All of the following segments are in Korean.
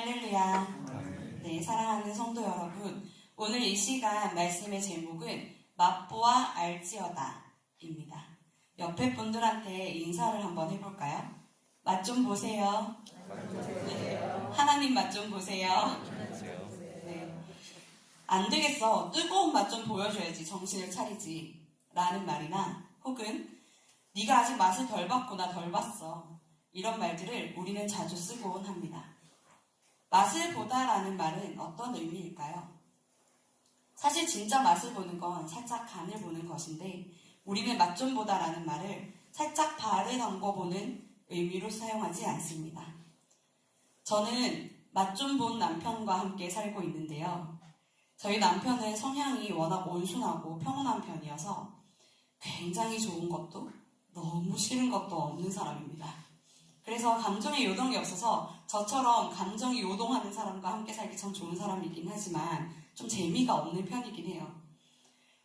할렐루야. 네, 사랑하는 성도 여러분. 오늘 이 시간 말씀의 제목은 맛보아 알지어다입니다. 옆에 분들한테 인사를 한번 해볼까요? 맛 좀 보세요. 네, 하나님 맛 좀 보세요. 네. 안 되겠어. 뜨거운 맛 좀 보여줘야지 정신을 차리지. 라는 말이나 혹은 네가 아직 맛을 덜 봤구나 덜 봤어. 이런 말들을 우리는 자주 쓰곤 합니다. 맛을 보다라는 말은 어떤 의미일까요? 사실 진짜 맛을 보는 건 살짝 간을 보는 것인데 우리는 맛 좀 보다라는 말을 살짝 발을 담궈보는 의미로 사용하지 않습니다. 저는 맛 좀 본 남편과 함께 살고 있는데요. 저희 남편은 성향이 워낙 온순하고 평온한 편이어서 굉장히 좋은 것도 너무 싫은 것도 없는 사람입니다. 그래서 감정의 요동이 없어서 저처럼 감정이 요동하는 사람과 함께 살기 참 좋은 사람이긴 하지만 좀 재미가 없는 편이긴 해요.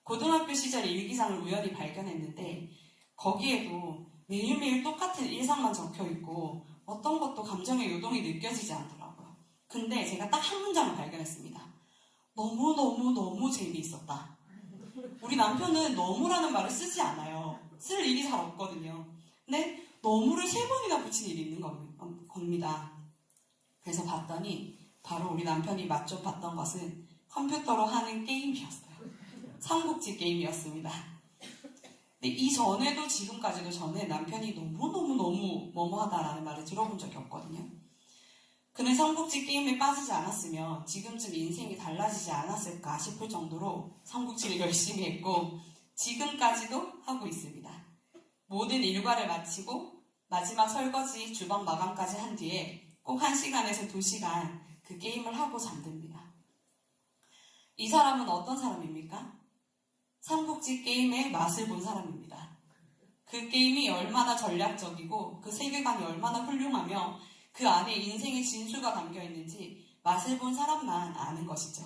고등학교 시절 일기장을 우연히 발견했는데 거기에도 매일매일 똑같은 일상만 적혀있고 어떤 것도 감정의 요동이 느껴지지 않더라고요. 근데 제가 딱 한 문장을 발견했습니다. 너무너무너무 재미있었다. 우리 남편은 너무라는 말을 쓰지 않아요. 쓸 일이 잘 없거든요. 근데 너무를 3번이나 붙인 일이 있는 겁니다. 그래서 봤더니 바로 우리 남편이 맛 좀 봤던 것은 컴퓨터로 하는 게임이었어요. 삼국지 게임이었습니다. 근데 이전에도 지금까지도 저는 남편이 너무너무너무 뭐뭐하다라는 말을 들어본 적이 없거든요. 그는 삼국지 게임에 빠지지 않았으면 지금쯤 인생이 달라지지 않았을까 싶을 정도로 삼국지를 열심히 했고 지금까지도 하고 있습니다. 모든 일과를 마치고 마지막 설거지, 주방 마감까지 한 뒤에 꼭 1시간에서 2시간 그 게임을 하고 잠듭니다. 이 사람은 어떤 사람입니까? 삼국지 게임의 맛을 본 사람입니다. 그 게임이 얼마나 전략적이고 그 세계관이 얼마나 훌륭하며 그 안에 인생의 진수가 담겨 있는지 맛을 본 사람만 아는 것이죠.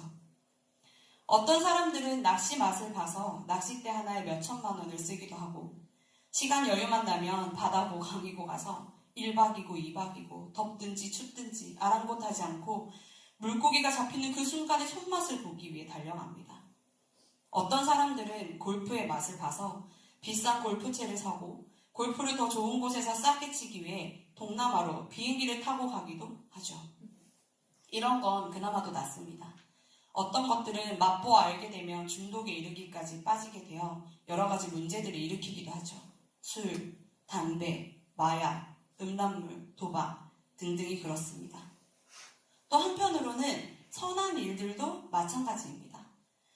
어떤 사람들은 낚시 맛을 봐서 낚싯대 하나에 몇천만 원을 쓰기도 하고 시간 여유만 나면 바다고 강이고 가서 1박이고 2박이고 덥든지 춥든지 아랑곳하지 않고 물고기가 잡히는 그 순간의 손맛을 보기 위해 달려갑니다. 어떤 사람들은 골프의 맛을 봐서 비싼 골프채를 사고 골프를 더 좋은 곳에서 싸게 치기 위해 동남아로 비행기를 타고 가기도 하죠. 이런 건 그나마도 낫습니다. 어떤 것들은 맛보아 알게 되면 중독에 이르기까지 빠지게 되어 여러 가지 문제들을 일으키기도 하죠. 술, 담배, 마약, 음란물, 도박 등등이 그렇습니다. 또 한편으로는 선한 일들도 마찬가지입니다.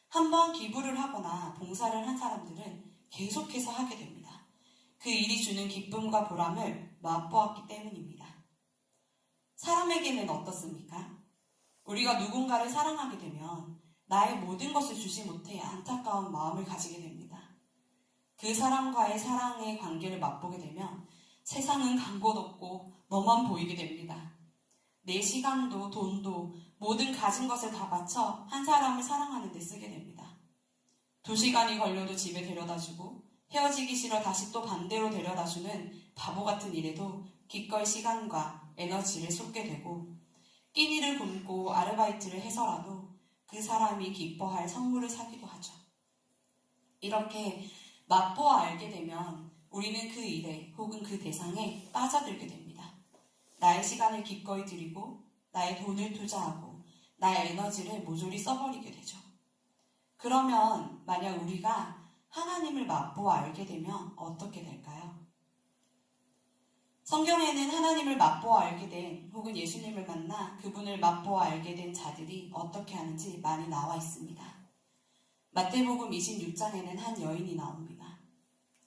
한번 기부를 하거나 봉사를 한 사람들은 계속해서 하게 됩니다. 그 일이 주는 기쁨과 보람을 맛보았기 때문입니다. 사람에게는 어떻습니까? 우리가 누군가를 사랑하게 되면 나의 모든 것을 주지 못해 안타까운 마음을 가지게 됩니다. 그 사람과의 사랑의 관계를 맛보게 되면 세상은 간 곳 없고 너만 보이게 됩니다. 내 시간도 돈도 모든 가진 것을 다 바쳐 한 사람을 사랑하는 데 쓰게 됩니다. 2시간이 걸려도 집에 데려다주고 헤어지기 싫어 다시 또 반대로 데려다주는 바보 같은 일에도 기꺼이 시간과 에너지를 쏟게 되고 끼니를 굶고 아르바이트를 해서라도 그 사람이 기뻐할 선물을 사기도 하죠. 이렇게 맛보아 알게 되면 우리는 그 일에 혹은 그 대상에 빠져들게 됩니다. 나의 시간을 기꺼이 들이고 나의 돈을 투자하고 나의 에너지를 모조리 써버리게 되죠. 그러면 만약 우리가 하나님을 맛보아 알게 되면 어떻게 될까요? 성경에는 하나님을 맛보아 알게 된 혹은 예수님을 만나 그분을 맛보아 알게 된 자들이 어떻게 하는지 많이 나와 있습니다. 마태복음 26장에는 한 여인이 나옵니다.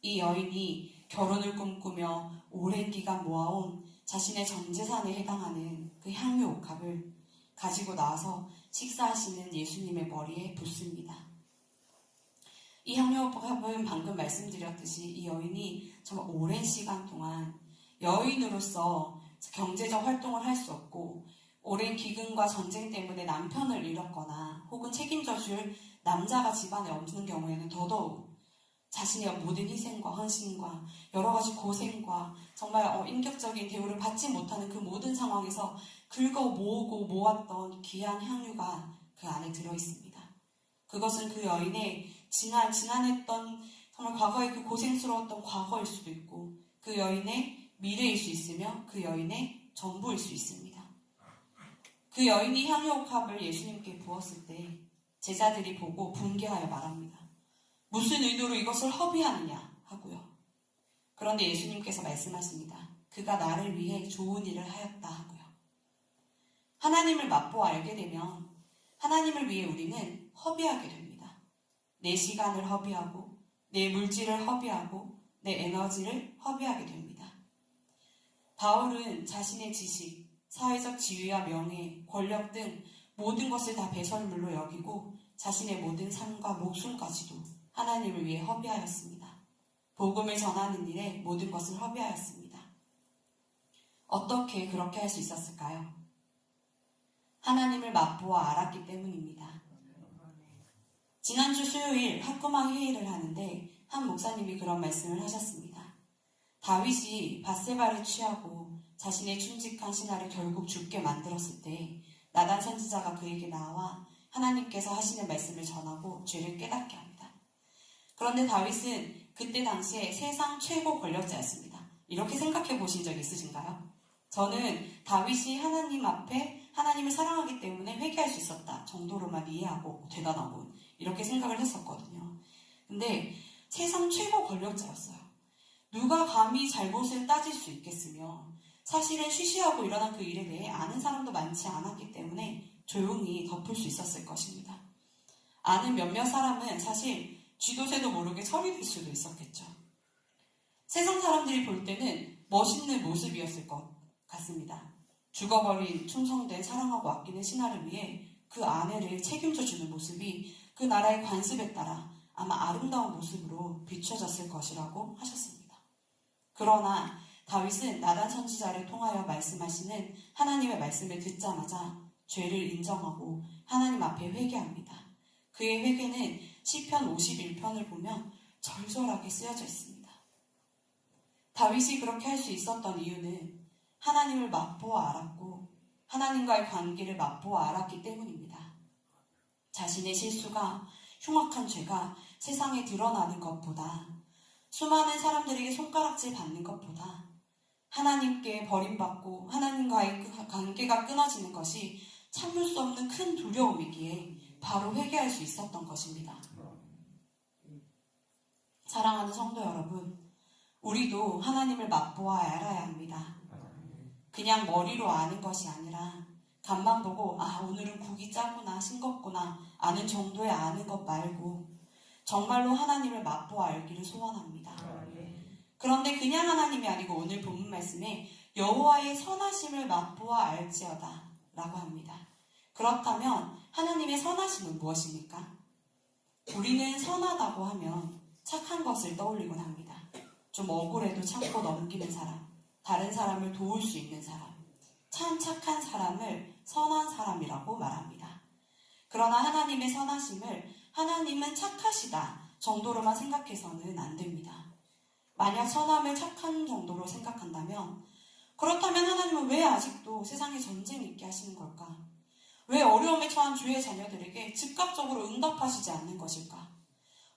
이 여인이 결혼을 꿈꾸며 오랜 기간 모아온 자신의 전 재산에 해당하는 그 향유 옥합을 가지고 나와서 식사하시는 예수님의 머리에 붓습니다. 이 향유 옥합은 방금 말씀드렸듯이 이 여인이 정말 오랜 시간 동안 여인으로서 경제적 활동을 할 수 없고 오랜 기근과 전쟁 때문에 남편을 잃었거나 혹은 책임져 줄 남자가 집안에 없는 경우에는 더더욱 자신의 모든 희생과 헌신과 여러 가지 고생과 정말 인격적인 대우를 받지 못하는 그 모든 상황에서 긁어 모으고 모았던 귀한 향유가 그 안에 들어있습니다. 그것은 그 여인의 지난했던 정말 과거의 그 고생스러웠던 과거일 수도 있고 그 여인의 미래일 수 있으며 그 여인의 전부일 수 있습니다. 그 여인이 향유옥합을 예수님께 부었을 때 제자들이 보고 분개하여 말합니다. 무슨 의도로 이것을 허비하느냐 하고요. 그런데 예수님께서 말씀하십니다. 그가 나를 위해 좋은 일을 하였다 하고요. 하나님을 맛보아 알게 되면 하나님을 위해 우리는 허비하게 됩니다. 내 시간을 허비하고 내 물질을 허비하고 내 에너지를 허비하게 됩니다. 바울은 자신의 지식, 사회적 지위와 명예, 권력 등 모든 것을 다 배설물로 여기고 자신의 모든 삶과 목숨까지도 하나님을 위해 허비하였습니다. 복음을 전하는 일에 모든 것을 허비하였습니다. 어떻게 그렇게 할 수 있었을까요? 하나님을 맛보아 알았기 때문입니다. 지난주 수요일 학구망 회의를 하는데 한 목사님이 그런 말씀을 하셨습니다. 다윗이 밧세바를 취하고 자신의 충직한 신하를 결국 죽게 만들었을 때 나단 선지자가 그에게 나와 하나님께서 하시는 말씀을 전하고 죄를 깨닫게 합니다. 그런데 다윗은 그때 당시에 세상 최고 권력자였습니다. 이렇게 생각해 보신 적 있으신가요? 저는 다윗이 하나님 앞에 하나님을 사랑하기 때문에 회개할 수 있었다 정도로만 이해하고 대단하고 이렇게 생각을 했었거든요. 근데 세상 최고 권력자였어요. 누가 감히 잘못을 따질 수 있겠으며 사실은 쉬쉬하고 일어난 그 일에 대해 아는 사람도 많지 않았기 때문에 조용히 덮을 수 있었을 것입니다. 아는 몇몇 사람은 사실 쥐도 새도 모르게 처리될 수도 있었겠죠. 세상 사람들이 볼 때는 멋있는 모습이었을 것 같습니다. 죽어버린 충성된 사랑하고 아끼는 신하를 위해 그 아내를 책임져주는 모습이 그 나라의 관습에 따라 아마 아름다운 모습으로 비춰졌을 것이라고 하셨습니다. 그러나 다윗은 나단 선지자를 통하여 말씀하시는 하나님의 말씀을 듣자마자 죄를 인정하고 하나님 앞에 회개합니다. 그의 회개는 시편 51편을 보면 절절하게 쓰여져 있습니다. 다윗이 그렇게 할 수 있었던 이유는 하나님을 맛보아 알았고 하나님과의 관계를 맛보아 알았기 때문입니다. 자신의 실수가 흉악한 죄가 세상에 드러나는 것보다 수많은 사람들에게 손가락질 받는 것보다 하나님께 버림받고 하나님과의 관계가 끊어지는 것이 참을 수 없는 큰 두려움이기에 바로 회개할 수 있었던 것입니다. 사랑하는 성도 여러분, 우리도 하나님을 맛보아 알아야 합니다. 그냥 머리로 아는 것이 아니라 간만 보고 오늘은 국이 짜구나 싱겁구나 아는 정도의 아는 것 말고 정말로 하나님을 맛보아 알기를 소원합니다. 그런데 그냥 하나님이 아니고 오늘 본문 말씀에 여호와의 선하심을 맛보아 알지어다 라고 합니다. 그렇다면 하나님의 선하심은 무엇입니까? 우리는 선하다고 하면 착한 것을 떠올리곤 합니다. 좀 억울해도 참고 넘기는 사람, 다른 사람을 도울 수 있는 사람, 참 착한 사람을 선한 사람이라고 말합니다. 그러나 하나님의 선하심을 하나님은 착하시다 정도로만 생각해서는 안 됩니다. 만약 선함을 착한 정도로 생각한다면 그렇다면 하나님은 왜 아직도 세상에 전쟁이 있게 하시는 걸까? 왜 어려움에 처한 주의 자녀들에게 즉각적으로 응답하시지 않는 것일까?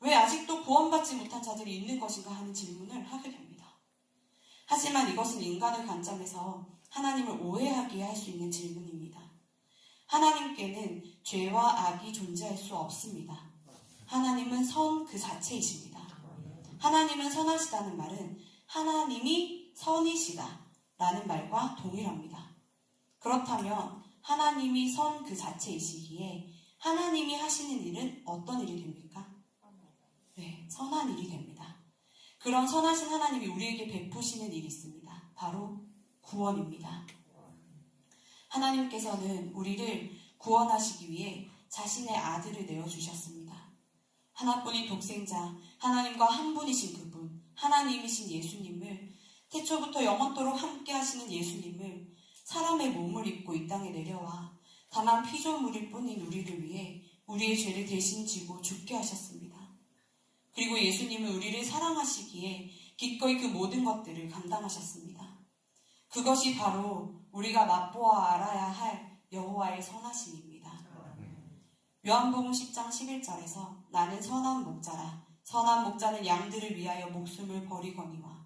왜 아직도 구원받지 못한 자들이 있는 것인가 하는 질문을 하게 됩니다. 하지만 이것은 인간의 관점에서 하나님을 오해하게 할 수 있는 질문입니다. 하나님께는 죄와 악이 존재할 수 없습니다. 하나님은 선 그 자체이십니다. 하나님은 선하시다는 말은 하나님이 선이시다 라는 말과 동일합니다. 그렇다면 하나님이 선 그 자체이시기에 하나님이 하시는 일은 어떤 일이 됩니까? 네, 선한 일이 됩니다. 그런 선하신 하나님이 우리에게 베푸시는 일이 있습니다. 바로 구원입니다. 하나님께서는 우리를 구원하시기 위해 자신의 아들을 내어주셨습니다. 하나뿐인 독생자, 하나님과 한 분이신 그분, 하나님이신 예수님을 태초부터 영원토록 함께 하시는 예수님을 사람의 몸을 입고 이 땅에 내려와 다만 피조물일 뿐인 우리를 위해 우리의 죄를 대신 지고 죽게 하셨습니다. 그리고 예수님은 우리를 사랑하시기에 기꺼이 그 모든 것들을 감당하셨습니다. 그것이 바로 우리가 맛보아 알아야 할 여호와의 선하심입니다. 요한복음 10장 11절에서 나는 선한 목자라 선한 목자는 양들을 위하여 목숨을 버리거니와,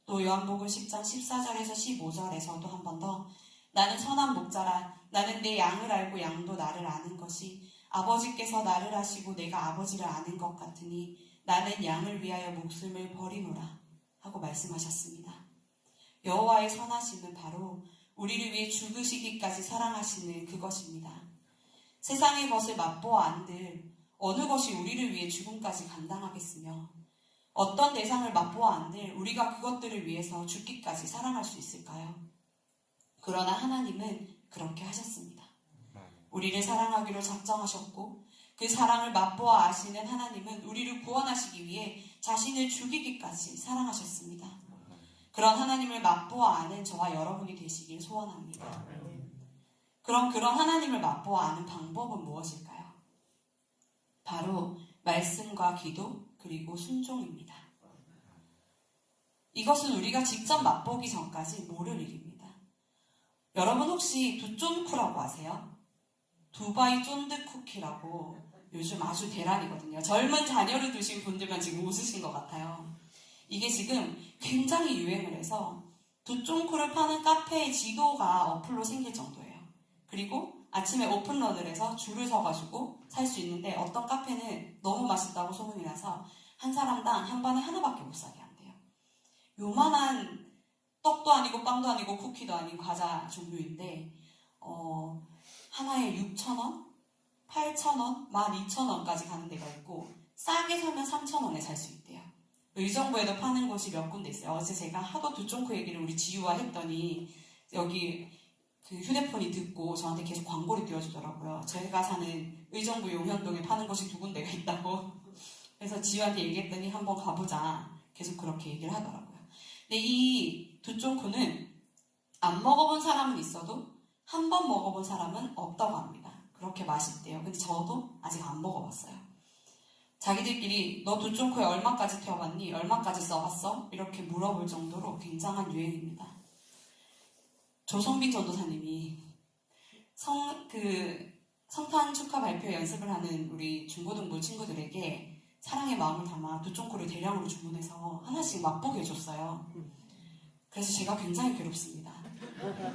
또 요한복음 10장 14절에서 15절에서도 한 번 더 나는 선한 목자라 나는 내 양을 알고 양도 나를 아는 것이 아버지께서 나를 아시고 내가 아버지를 아는 것 같으니 나는 양을 위하여 목숨을 버리노라 하고 말씀하셨습니다. 여호와의 선하심은 바로 우리를 위해 죽으시기까지 사랑하시는 그것입니다. 세상의 것을 맛보아 안들 어느 것이 우리를 위해 죽음까지 감당하겠으며 어떤 대상을 맛보아 안들 우리가 그것들을 위해서 죽기까지 사랑할 수 있을까요? 그러나 하나님은 그렇게 하셨습니다. 우리를 사랑하기로 작정하셨고 그 사랑을 맛보아 아시는 하나님은 우리를 구원하시기 위해 자신을 죽이기까지 사랑하셨습니다. 그런 하나님을 맛보아 아는 저와 여러분이 되시길 소원합니다. 그럼 그런 하나님을 맛보아 아는 방법은 무엇일까요? 바로 말씀과 기도 그리고 순종입니다. 이것은 우리가 직접 맛보기 전까지 모를 일입니다. 여러분 혹시 두쫀쿠라고 아세요? 두바이 쫀득 쿠키라고 요즘 아주 대란이거든요. 젊은 자녀를 두신 분들만 지금 웃으신 것 같아요. 이게 지금 굉장히 유행을 해서 두쫀쿠를 파는 카페의 지도가 어플로 생길 정도예요. 그리고 아침에 오픈런을 해서 줄을 서가지고 살 수 있는데 어떤 카페는 너무 맛있다고 소문이 나서 한 사람당 한 번에 하나밖에 못 사게 한대요. 요만한 떡도 아니고 빵도 아니고 쿠키도 아닌 과자 종류인데 하나에 6,000원, 8,000원, 12,000원까지 가는 데가 있고 싸게 사면 3,000원에 살 수 있대요. 의정부에도 파는 곳이 몇 군데 있어요. 어제 제가 하도 두쫑코 얘기를 우리 지유와 했더니 여기 그 휴대폰이 듣고 저한테 계속 광고를 띄워주더라고요. 제가 사는 의정부 용현동에 파는 곳이 2군데가 있다고. 그래서 지유한테 얘기했더니 한번 가보자. 계속 그렇게 얘기를 하더라고요. 근데 이 두쫑코는 안 먹어본 사람은 있어도 한 번 먹어본 사람은 없다고 합니다. 그렇게 맛있대요. 근데 저도 아직 안 먹어봤어요. 자기들끼리 너 두쫑코에 얼마까지 태워봤니? 얼마까지 써봤어? 이렇게 물어볼 정도로 굉장한 유행입니다. 조성빈 전도사님이 성탄 축하 발표 연습을 하는 우리 중고등부 친구들에게 사랑의 마음을 담아 두쫑코를 대량으로 주문해서 하나씩 맛보게 해줬어요. 그래서 제가 굉장히 괴롭습니다.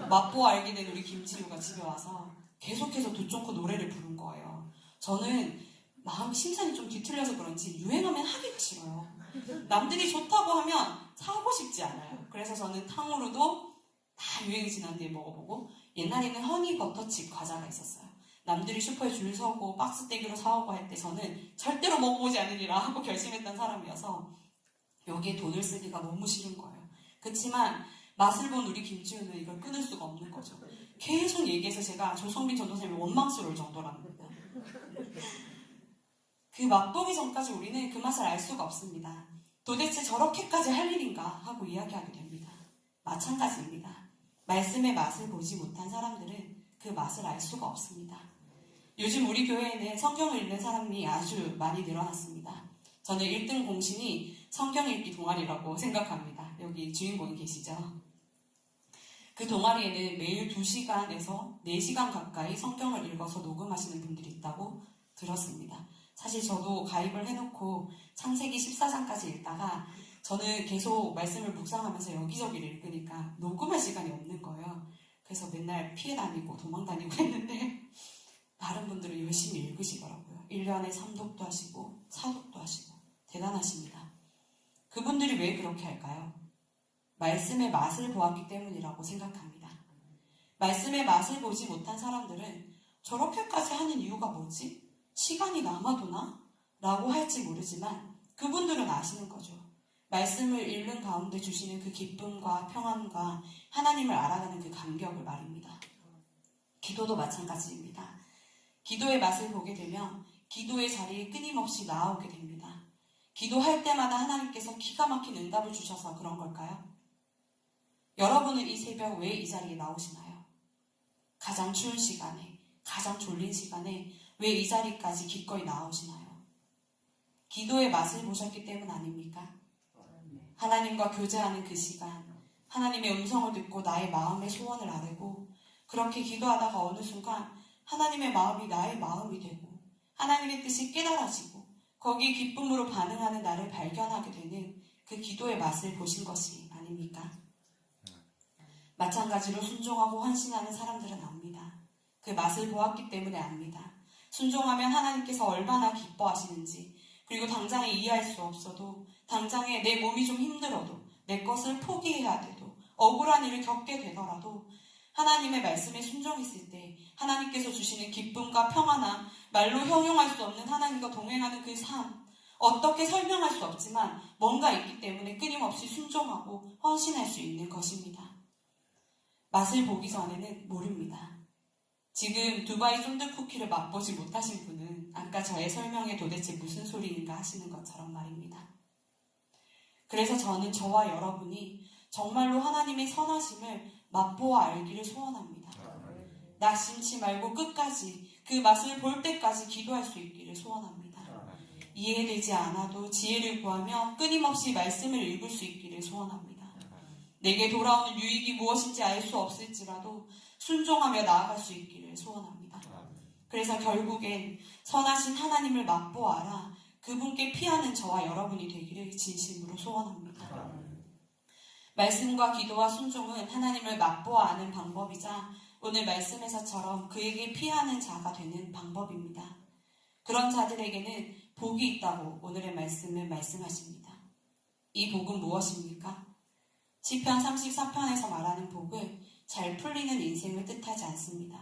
맛보 알게 된 우리 김지우가 집에 와서 계속해서 두쫑코 노래를 부른 거예요. 저는 마음 심장이 좀 뒤틀려서 그런지 유행하면 하기가 싫어요. 남들이 좋다고 하면 사고 싶지 않아요. 그래서 저는 탕후루도 다 유행이 지난 뒤에 먹어보고, 옛날에는 허니 버터칩 과자가 있었어요. 남들이 슈퍼에 줄 서고 박스 떼기로 사오고 할 때 저는 절대로 먹어보지 않으리라 하고 결심했던 사람이어서 여기에 돈을 쓰기가 너무 싫은 거예요. 그렇지만 맛을 본 우리 김지우는 이걸 끊을 수가 없는 거죠. 계속 얘기해서 제가 조성빈 전도사님이 원망스러울 정도랍니다. 그 맛보기 전까지 우리는 그 맛을 알 수가 없습니다. 도대체 저렇게까지 할 일인가 하고 이야기하게 됩니다. 마찬가지입니다. 말씀의 맛을 보지 못한 사람들은 그 맛을 알 수가 없습니다. 요즘 우리 교회에는 성경을 읽는 사람이 아주 많이 늘어났습니다. 저는 1등 공신이 성경 읽기 동아리라고 생각합니다. 여기 주인공이 계시죠? 그 동아리에는 매일 2시간에서 4시간 가까이 성경을 읽어서 녹음하시는 분들이 있다고 들었습니다. 사실 저도 가입을 해놓고 창세기 14장까지 읽다가 저는 계속 말씀을 묵상하면서 여기저기를 읽으니까 녹음할 시간이 없는 거예요. 그래서 맨날 피해 다니고 도망 다니고 했는데 다른 분들은 열심히 읽으시더라고요. 1년에 3독도 하시고 4독도 하시고 대단하십니다. 그분들이 왜 그렇게 할까요? 말씀의 맛을 보았기 때문이라고 생각합니다. 말씀의 맛을 보지 못한 사람들은 저렇게까지 하는 이유가 뭐지? 시간이 남아도나? 라고 할지 모르지만 그분들은 아시는 거죠. 말씀을 읽는 가운데 주시는 그 기쁨과 평안과 하나님을 알아가는 그 감격을 말입니다. 기도도 마찬가지입니다. 기도의 맛을 보게 되면 기도의 자리에 끊임없이 나아오게 됩니다. 기도할 때마다 하나님께서 기가 막힌 응답을 주셔서 그런 걸까요? 여러분은 이 새벽 왜 이 자리에 나오시나요? 가장 추운 시간에, 가장 졸린 시간에 왜 이 자리까지 기꺼이 나오시나요? 기도의 맛을 보셨기 때문 아닙니까? 하나님과 교제하는 그 시간, 하나님의 음성을 듣고 나의 마음의 소원을 아뢰고 그렇게 기도하다가 어느 순간 하나님의 마음이 나의 마음이 되고 하나님의 뜻이 깨달아지고 거기에 기쁨으로 반응하는 나를 발견하게 되는 그 기도의 맛을 보신 것이 아닙니까? 마찬가지로 순종하고 헌신하는 사람들은 압니다. 그 맛을 보았기 때문에 압니다. 순종하면 하나님께서 얼마나 기뻐하시는지, 그리고 당장에 이해할 수 없어도, 당장에 내 몸이 좀 힘들어도, 내 것을 포기해야 돼도, 억울한 일을 겪게 되더라도 하나님의 말씀에 순종했을 때 하나님께서 주시는 기쁨과 평안함, 말로 형용할 수 없는 하나님과 동행하는 그 삶, 어떻게 설명할 수 없지만 뭔가 있기 때문에 끊임없이 순종하고 헌신할 수 있는 것입니다. 맛을 보기 전에는 모릅니다. 지금 두바이 쫀득 쿠키를 맛보지 못하신 분은 아까 저의 설명에 도대체 무슨 소리인가 하시는 것처럼 말입니다. 그래서 저는 저와 여러분이 정말로 하나님의 선하심을 맛보아 알기를 소원합니다. 낙심치 말고 끝까지 그 맛을 볼 때까지 기도할 수 있기를 소원합니다. 이해되지 않아도 지혜를 구하며 끊임없이 말씀을 읽을 수 있기를 소원합니다. 내게 돌아오는 유익이 무엇인지 알 수 없을지라도 순종하며 나아갈 수 있기를 소원합니다. 그래서 결국엔 선하신 하나님을 맛보아라 그분께 피하는 저와 여러분이 되기를 진심으로 소원합니다. 말씀과 기도와 순종은 하나님을 맛보아 아는 방법이자 오늘 말씀에서처럼 그에게 피하는 자가 되는 방법입니다. 그런 자들에게는 복이 있다고 오늘의 말씀을 말씀하십니다. 이 복은 무엇입니까? 시편 34편에서 말하는 복은 잘 풀리는 인생을 뜻하지 않습니다.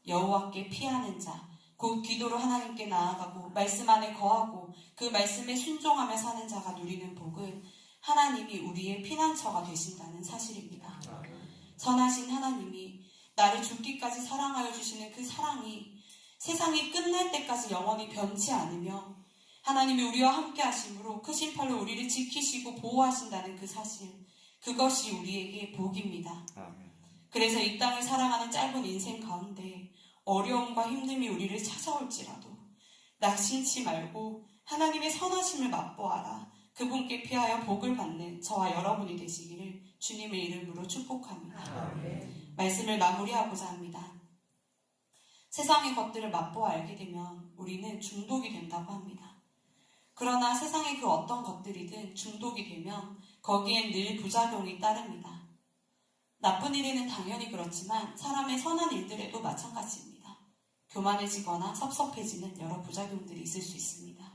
여호와께 피하는 자, 곧 기도로 하나님께 나아가고 말씀 안에 거하고 그 말씀에 순종하며 사는 자가 누리는 복은 하나님이 우리의 피난처가 되신다는 사실입니다. 선하신 하나님이 나를 죽기까지 사랑하여 주시는 그 사랑이 세상이 끝날 때까지 영원히 변치 않으며 하나님이 우리와 함께 하심으로 크신 팔로 우리를 지키시고 보호하신다는 그 사실, 그것이 우리에게 복입니다. 그래서 이 땅을 살아가는 짧은 인생 가운데 어려움과 힘듦이 우리를 찾아올지라도 낙심치 말고 하나님의 선하심을 맛보아라. 그분께 피하여 복을 받는 저와 여러분이 되시기를 주님의 이름으로 축복합니다. 말씀을 마무리하고자 합니다. 세상의 것들을 맛보아 알게 되면 우리는 중독이 된다고 합니다. 그러나 세상의 그 어떤 것들이든 중독이 되면 거기엔 늘 부작용이 따릅니다. 나쁜 일에는 당연히 그렇지만 사람의 선한 일들에도 마찬가지입니다. 교만해지거나 섭섭해지는 여러 부작용들이 있을 수 있습니다.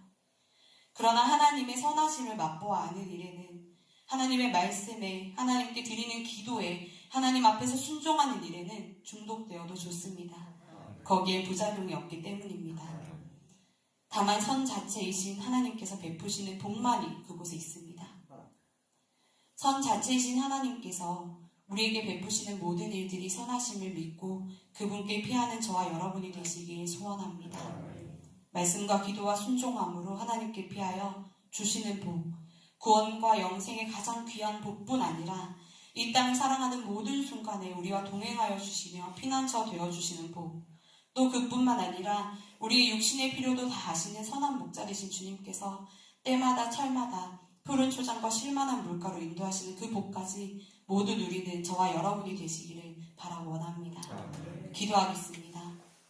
그러나 하나님의 선하심을 맛보아 아는 일에는, 하나님의 말씀에, 하나님께 드리는 기도에, 하나님 앞에서 순종하는 일에는 중독되어도 좋습니다. 거기에 부작용이 없기 때문입니다. 다만 선 자체이신 하나님께서 베푸시는 복만이 그곳에 있습니다. 선 자체이신 하나님께서 우리에게 베푸시는 모든 일들이 선하심을 믿고 그분께 피하는 저와 여러분이 되시길 소원합니다. 말씀과 기도와 순종함으로 하나님께 피하여 주시는 복, 구원과 영생의 가장 귀한 복뿐 아니라 이 땅을 사랑하는 모든 순간에 우리와 동행하여 주시며 피난처 되어주시는 복, 또 그뿐만 아니라 우리의 육신의 필요도 다 아시는 선한 목자 되신 주님께서 때마다 철마다 푸른 초장과 쉴만한 물가로 인도하시는 그 복까지 모두 누리는 저와 여러분이 되시기를 바라 원합니다. 기도하겠습니다.